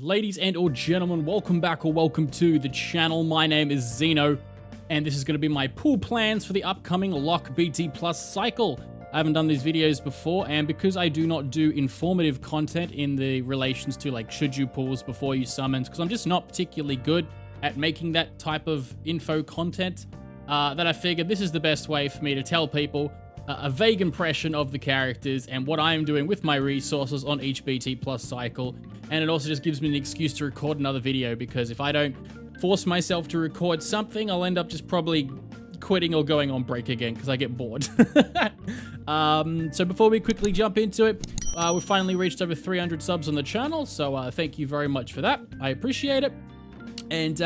Ladies and or gentlemen, welcome back or welcome to the channel. My name is Xeno, and this is going to be my pool plans for the upcoming Locke BT Plus cycle. I haven't done these videos before, and because I do not do informative content in the relations to like should you pools before you summons, because I'm just not particularly good at making that type of info content, that I figured this is the best way for me to tell people a vague impression of the characters and what I am doing with my resources on each BT Plus cycle. And it also just gives me an excuse to record another video, because if I don't force myself to record something, I'll end up just probably quitting or going on break again because I get bored. So before we quickly jump into it, we've finally reached over 300 subs on the channel, so thank you very much for that. I appreciate it. And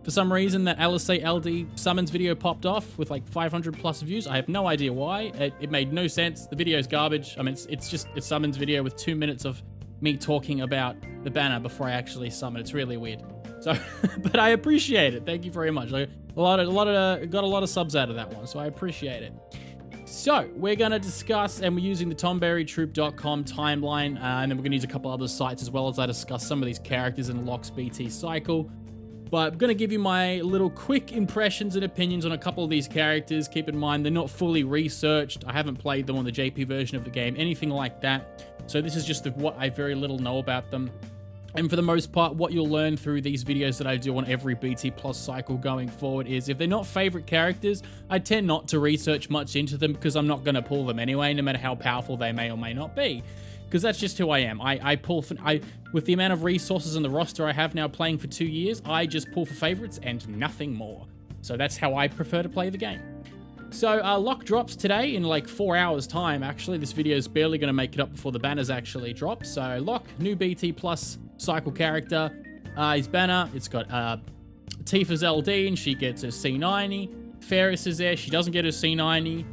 for some reason, that LSA LD summons video popped off with like 500 plus views. I have no idea why. It made no sense. The video is garbage. I mean, it's just a summons video with 2 minutes of me talking about the banner before I actually summon. It's really weird. So, but I appreciate it. Thank you very much. I got a lot of subs out of that one, so I appreciate it. So we're going to discuss, and we're using the tomberrytroop.com timeline, and then we're going to use a couple other sites as well as I discuss some of these characters in Locke's BT cycle. But I'm going to give you my little quick impressions and opinions on a couple of these characters. Keep in mind, they're not fully researched. I haven't played them on the JP version of the game, anything like that. So this is just what I very little know about them. And for the most part, what you'll learn through these videos that I do on every BT Plus cycle going forward is if they're not favorite characters, I tend not to research much into them because I'm not going to pull them anyway, no matter how powerful they may or may not be. Because that's just who I am. I pull for, with the amount of resources in the roster I have now playing for 2 years, I just pull for favorites and nothing more. So that's how I prefer to play the game. So Locke drops today in like 4 hours time. Actually, this video is barely going to make it up before the banners actually drop. So Locke, new BT Plus cycle character. His banner, it's got Tifa's LD and she gets her C90. Ferris is there, she doesn't get her C90.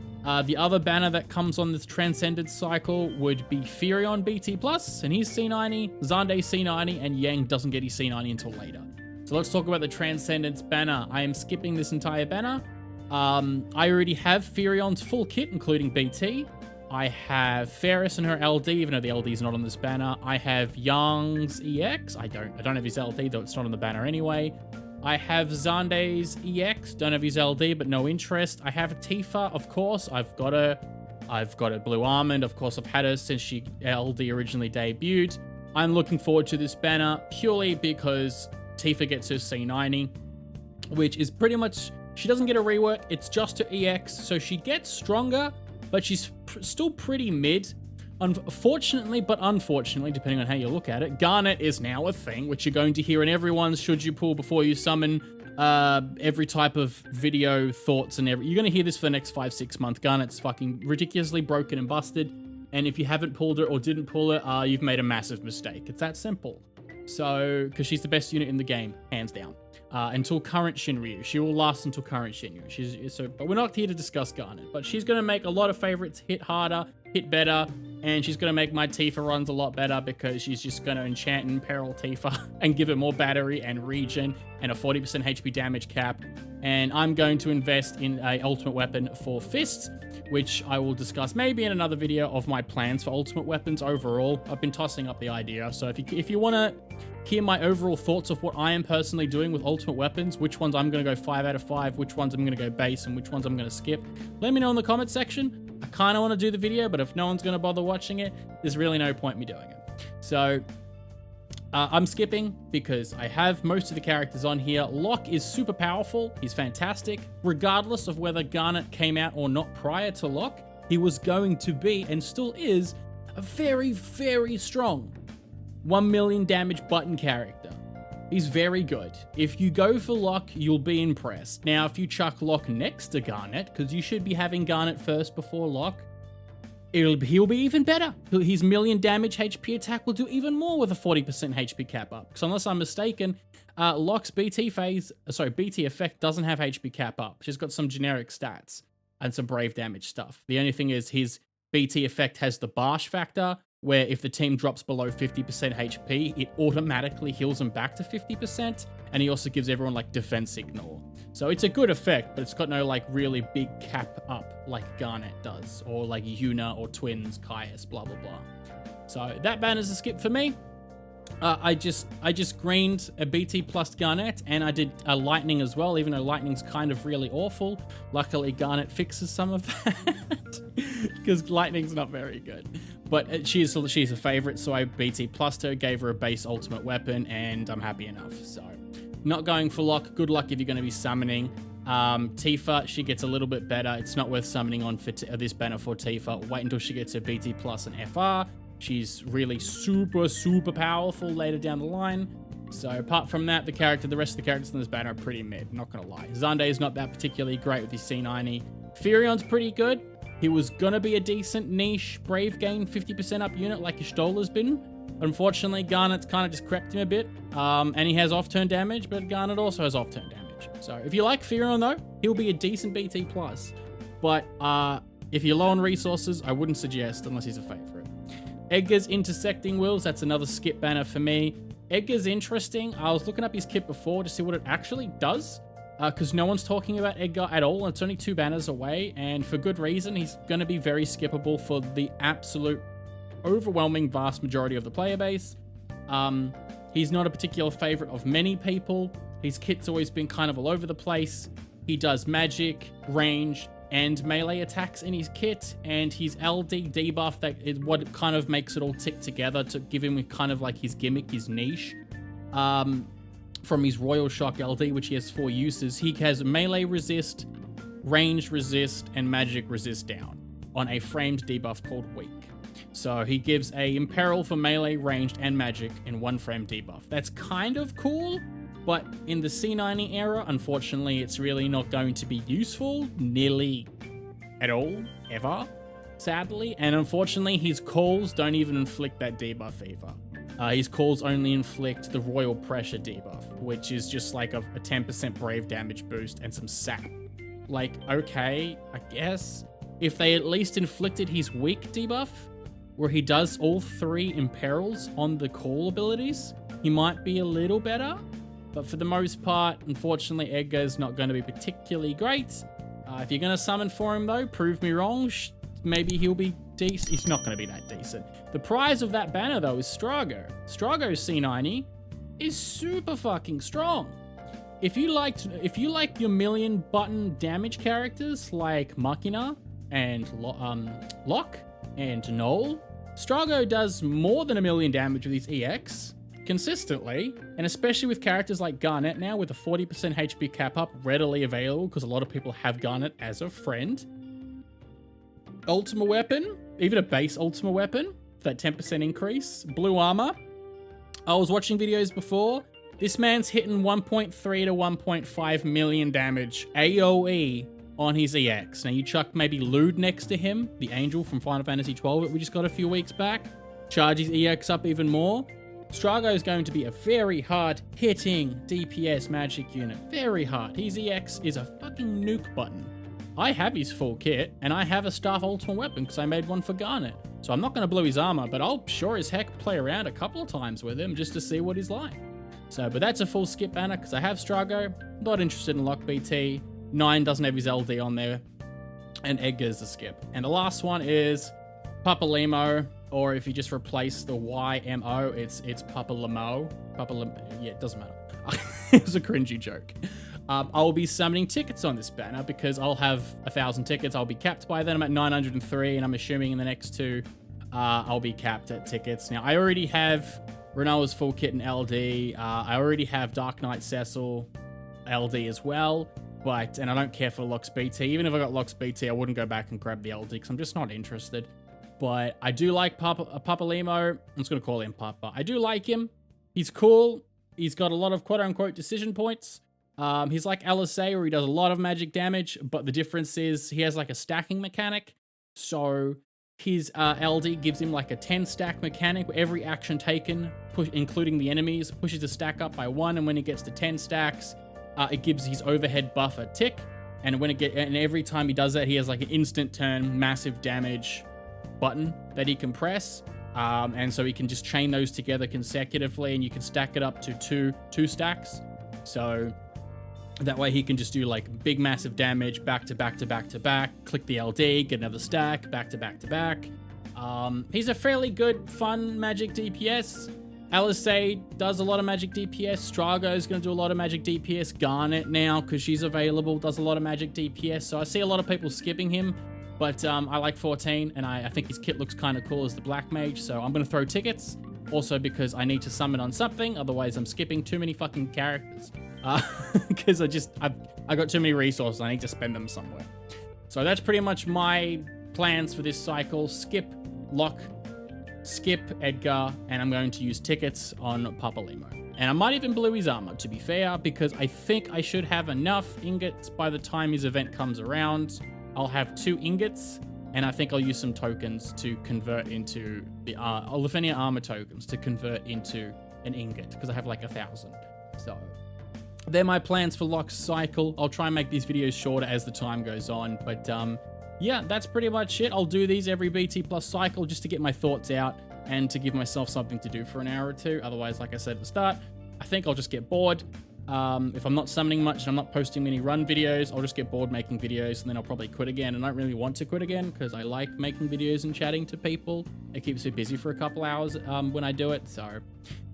The other banner that comes on this Transcendence cycle would be Furion BT Plus, and he's C90, Xande C90, and Yang doesn't get his C90 until later. So let's talk about the Transcendence banner. I am skipping this entire banner. I already have Furion's full kit, including BT. I have Ferris and her LD, even though the LD is not on this banner. I have Yang's EX. I don't have his LD, though it's not on the banner anyway. I have Xande's EX. Don't have his LD, but no interest. I have Tifa, of course. I've got a Blue Almond. Of course, I've had her since she LD originally debuted. I'm looking forward to this banner purely because Tifa gets her C90, which is pretty much... She doesn't get a rework. It's just her EX, so she gets stronger, but she's still pretty mid. Unfortunately, but unfortunately, depending on how you look at it, Garnet is now a thing, which you're going to hear in everyone's should you pull before you summon, every type of video thoughts and you're going to hear this for the next 5-6 months. Garnet's fucking ridiculously broken and busted, and if you haven't pulled it or didn't pull it, you've made a massive mistake. It's that simple. So, because she's the best unit in the game, hands down. Until current Shinryu. She will last until current Shinryu. But we're not here to discuss Garnet. But she's going to make a lot of favorites hit harder, hit better, and she's going to make my Tifa runs a lot better because she's just going to enchant and peril Tifa and give it more battery and regen and a 40% HP damage cap. And I'm going to invest in a ultimate weapon for Fists, which I will discuss maybe in another video of my plans for ultimate weapons overall. I've been tossing up the idea, so if you want to hear my overall thoughts of what I am personally doing with ultimate weapons, which ones I'm going to go 5 out of 5, which ones I'm going to go base, and which ones I'm going to skip, let me know in the comment section. I kind of want to do the video, but if no one's going to bother watching it, there's really no point me doing it. So I'm skipping because I have most of the characters on here. Locke is super powerful. He's fantastic. Regardless of whether Garnet came out or not prior to Locke, he was going to be, and still is, a very, very strong 1 million damage button character. He's very good. If you go for Locke, you'll be impressed. Now, if you chuck Locke next to Garnet, because you should be having Garnet first before Locke, he'll be even better. His million damage HP attack will do even more with a 40% HP cap up. Because unless I'm mistaken, Locke's BT effect doesn't have HP cap up. She's got some generic stats and some brave damage stuff. The only thing is his BT effect has the Barsh factor, where if the team drops below 50% HP, it automatically heals them back to 50%, and he also gives everyone like defense ignore. So it's a good effect, but it's got no like really big cap up like Garnet does, or like Yuna or Twins, Caius, blah blah blah. So that banner's a skip for me. I just greened a BT plus Garnet, and I did a Lightning as well, even though Lightning's kind of really awful. Luckily, Garnet fixes some of that, because Lightning's not very good. But she's a favorite, so I BT plussed her, gave her a base ultimate weapon, and I'm happy enough. So, not going for Locke. Good luck if you're going to be summoning. Tifa, she gets a little bit better. It's not worth summoning on for this banner for Tifa. Wait until she gets her BT plus and FR. She's really super, super powerful later down the line. So apart from that, the rest of the characters in this banner are pretty mid, not gonna lie. Xande is not that particularly great with his C90. Furion's pretty good. He was gonna be a decent niche Brave Gain 50% up unit like Ishtola's been. Unfortunately, Garnet's kind of just crept him a bit. And he has off-turn damage, but Garnet also has off-turn damage. So if you like Furion though, he'll be a decent BT+. But if you're low on resources, I wouldn't suggest unless he's a favorite. Edgar's Intersecting Wills, that's another skip banner for me. Edgar's interesting. I was looking up his kit before to see what it actually does, because no one's talking about Edgar at all, and it's only 2 banners away, and for good reason. He's going to be very skippable for the absolute overwhelming vast majority of the player base. He's not a particular favorite of many people. His kit's always been kind of all over the place. He does magic, range, and melee attacks in his kit, and his LD debuff, that is what kind of makes it all tick together to give him kind of like his gimmick, his niche. From his Royal Shock LD, which he has 4 uses, he has melee resist, range resist, and magic resist down on a framed debuff called Weak. So he gives a Imperil for melee, ranged, and magic in 1 framed debuff. That's kind of cool. But in the C90 era, unfortunately, it's really not going to be useful nearly at all, ever, sadly. And unfortunately, his calls don't even inflict that debuff either. His calls only inflict the Royal Pressure debuff, which is just like a 10% brave damage boost and some sap. Like, okay, I guess. If they at least inflicted his weak debuff, where he does all 3 imperils on the call abilities, he might be a little better. But for the most part, unfortunately, Edgar's not going to be particularly great. If you're going to summon for him, though, prove me wrong. Maybe he'll be decent. He's not going to be that decent. The prize of that banner, though, is Strago. Strago's C90 is super fucking strong. If you like your million button damage characters like Machina and Locke and Noel, Strago does more than 1 million damage with his EX. Consistently, and especially with characters like Garnet now with a 40% HP cap up readily available because a lot of people have Garnet as a friend. Ultima weapon, even a base Ultima weapon, for that 10% increase. Blue armor. I was watching videos before. This man's hitting 1.3 to 1.5 million damage AoE on his EX. Now you chuck maybe Lude next to him, the angel from Final Fantasy XII that we just got a few weeks back. Charge his EX up even more. Strago is going to be a very hard-hitting DPS magic unit. Very hard. His EX is a fucking nuke button. I have his full kit, and I have a staff ultimate weapon because I made one for Garnet. So I'm not going to blow his armor, but I'll sure as heck play around a couple of times with him just to see what he's like. So, but that's a full skip banner because I have Strago. Not interested in Locke BT. 9 doesn't have his LD on there. And Edgar's a skip. And the last one is Papa Limo. Or if you just replace the YMO, it's Papa Lamo. Yeah, it doesn't matter. It was a cringy joke. I'll be summoning tickets on this banner because I'll have 1,000 tickets. I'll be capped by then. I'm at 903, and I'm assuming in the next 2, I'll be capped at tickets. Now, I already have Renoa's full kit and LD. I already have Dark Knight Cecil LD as well. And I don't care for Locke's BT. Even if I got Locke's BT, I wouldn't go back and grab the LD because I'm just not interested. But I do like Papa Limo. I'm just going to call him Papa. I do like him. He's cool. He's got a lot of quote-unquote decision points. He's like LSA, where he does a lot of magic damage, but the difference is he has like a stacking mechanic. So his LD gives him like a 10-stack mechanic where every action taken, including the enemies, pushes the stack up by 1, and when it gets to 10 stacks, it gives his overhead buff a tick. And every time he does that, he has like an instant turn, massive damage button that he can press, and so he can just chain those together consecutively, and you can stack it up to two stacks. So that way he can just do like big massive damage back to back to back to back, click the LD, get another stack, back to back to back. He's a fairly good fun magic DPS. LSA does a lot of magic DPS. Strago is going to do a lot of magic DPS. Garnet now, because she's available, does a lot of magic DPS. So I see a lot of people skipping him, but I like 14, and I think his kit looks kind of cool as the Black Mage, so I'm going to throw tickets. Also because I need to summon on something, otherwise I'm skipping too many fucking characters. Because I got too many resources, I need to spend them somewhere. So that's pretty much my plans for this cycle. Skip Locke, skip Edgar, and I'm going to use tickets on Papa Limo. And I might even blue his armor, to be fair, because I think I should have enough ingots by the time his event comes around. I'll have 2 ingots, and I think I'll use some tokens to convert into the Lufenia armor tokens to convert into an ingot, because I have like 1,000. So they're my plans for Locke's cycle. I'll try and make these videos shorter as the time goes on, but yeah, that's pretty much it. I'll do these every BT plus cycle just to get my thoughts out and to give myself something to do for an hour or two. Otherwise, like I said at the start, I think I'll just get bored. If I'm not summoning much and I'm not posting many run videos, I'll just get bored making videos, and then I'll probably quit again. And I don't really want to quit again because I like making videos and chatting to people. It keeps me busy for a couple hours when I do it. So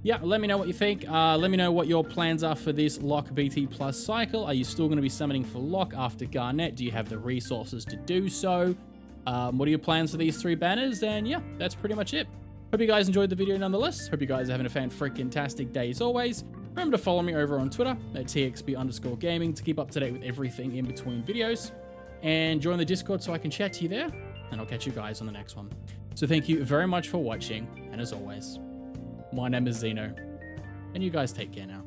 yeah, let me know what you think. Let me know what your plans are for this Locke BT Plus cycle. Are you still going to be summoning for Locke after Garnet? Do you have the resources to do so? What are your plans for these 3 banners? And yeah, that's pretty much it. Hope you guys enjoyed the video nonetheless. Hope you guys are having a fan-freaking-tastic day as always. Remember to follow me over on Twitter at TXB_gaming to keep up to date with everything in between videos. And join the Discord so I can chat to you there. And I'll catch you guys on the next one. So thank you very much for watching. And as always, my name is Xeno. And you guys take care now.